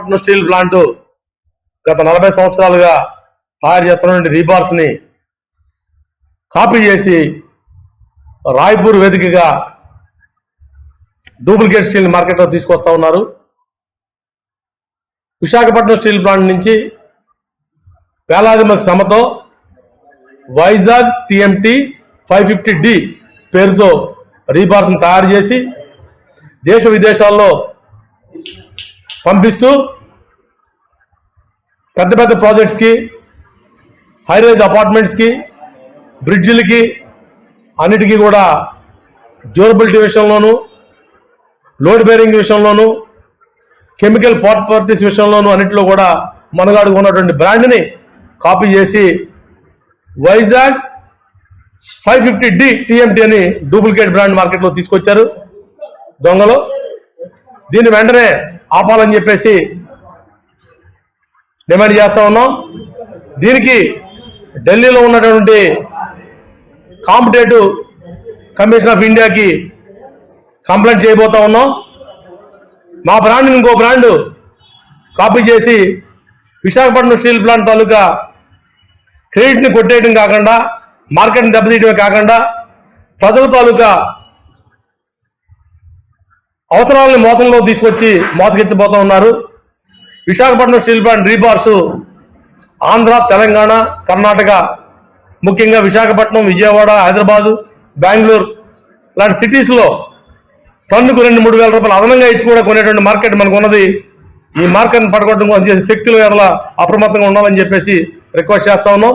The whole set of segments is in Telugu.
విశాఖపట్నం స్టీల్ ప్లాంట్ గత 40 సంవత్సరాలుగా తయారు చేస్తున్నటువంటి రీబార్స్ ని కాపీ చేసి రాయ్పూర్ వేదికగా డూప్లికేట్ స్టీల్ మార్కెట్లో తీసుకొస్తా ఉన్నారు. విశాఖపట్నం స్టీల్ ప్లాంట్ నుంచి వేలాది మంది శ్రమతో వైజాగ్ TMT 550D పేరుతో రీబార్స్ ని తయారు చేసి దేశ విదేశాల్లో పంపిస్తూ పెద్ద పెద్ద ప్రాజెక్ట్స్ కి, హైరైజ్ అపార్ట్మెంట్స్ కి, బ్రిడ్జిలకి అన్నిటికీ కూడా డ్యూరబిలిటీ విషయంలోనూ, లోడ్ బేరింగ్ విషయంలోనూ, కెమికల్ ప్రాపర్టీస్ విషయంలోనూ అన్నింటిలో కూడా మనగాడుకు ఉన్నటువంటి బ్రాండ్ని కాపీ చేసి వైజాగ్ 550D TMT అని డూప్లికేట్ బ్రాండ్ మార్కెట్లో తీసుకొచ్చారు దొంగలు. దీన్ని వెంటనే ఆపాలని చెప్పేసి డిమాండ్ చేస్తా ఉన్నాం. దీనికి ఢిల్లీలో ఉన్నటువంటి కాంపిటేటివ్ కమిషన్ ఆఫ్ ఇండియాకి కంప్లైంట్ చేయబోతా ఉన్నాం. మా బ్రాండ్ ఇంకో బ్రాండ్ కాపీ చేసి విశాఖపట్నం స్టీల్ ప్లాంట్ తాలూకా క్రెడిట్ని కొట్టేయడం కాకుండా, మార్కెట్ని దెబ్బతీయడమే కాకుండా ప్రజల తాలూకా అవసరాలను మోసంలో తీసుకొచ్చి మోసగించబోతా ఉన్నారు. Visakhapatnam steel plant rebars Andhra, Telangana, Karnataka, ముఖ్యంగా విశాఖపట్నం, విజయవాడ, హైదరాబాదు, బెంగళూరు లాంటి సిటీస్లో టన్నుకు 2-3 వేల రూపాయలు అదనంగా ఇచ్చి కూడా కొనేటువంటి మార్కెట్ మనకు ఉన్నది. ఈ మార్కెట్ని పడగొట్టడం చేసే శక్తుల ఎడల అప్రమత్తంగా ఉండాలని చెప్పేసి రిక్వెస్ట్ చేస్తా ఉన్నాం.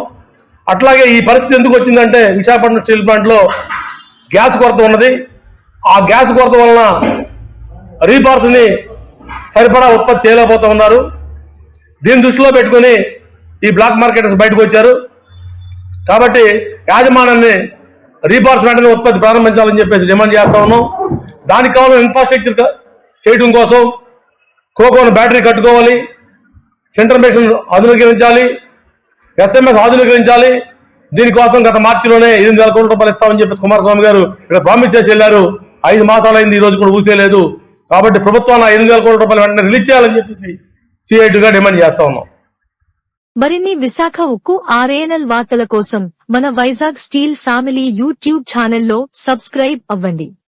అట్లాగే ఈ పరిస్థితి ఎందుకు వచ్చిందంటే విశాఖపట్నం స్టీల్ ప్లాంట్లో గ్యాస్ కొరత ఉన్నది. ఆ గ్యాస్ కొరత వలన రీబార్స్ ని సరిపడా ఉత్పత్తి చేయలేకపోతా ఉన్నారు. దీన్ని దృష్టిలో పెట్టుకుని ఈ బ్లాక్ మార్కెటర్స్ బయటకు వచ్చారు. కాబట్టి యాజమాన్యాన్ని రీబార్స్ వెంటనే ఉత్పత్తి ప్రారంభించాలని చెప్పేసి డిమాండ్ చేస్తా ఉన్నాం. దానికి కావాలని ఇన్ఫ్రాస్ట్రక్చర్ చేయడం కోసం కోకోను బ్యాటరీ కట్టుకోవాలి, సెంటర్ మెషిన్ ఆధునీకరించాలి, SMS ఆధునీకరించాలి. దీనికోసం గత మార్చిలోనే 8,000 కోట్ల రూపాయలు ఇస్తామని చెప్పేసి కుమారస్వామి గారు ఇక్కడ ప్రామిస్ చేసి వెళ్ళారు. 5 మాసాలైంది, ఈ రోజు కూడా ఊసేలేదు. కాబట్టి ప్రభుత్వాన్ని 5,000 కోట్ల రూపాయలు వెంటనే రిలీజ్ చేయాలని చెప్పేసి CITగా డిమాండ్ చేస్తా ఉన్నాం. మరిన్ని విశాఖ ఉక్కు RANL వార్తల కోసం మన వైజాగ్ స్టీల్ ఫ్యామిలీ యూట్యూబ్ ఛానల్లో సబ్స్క్రైబ్ అవ్వండి.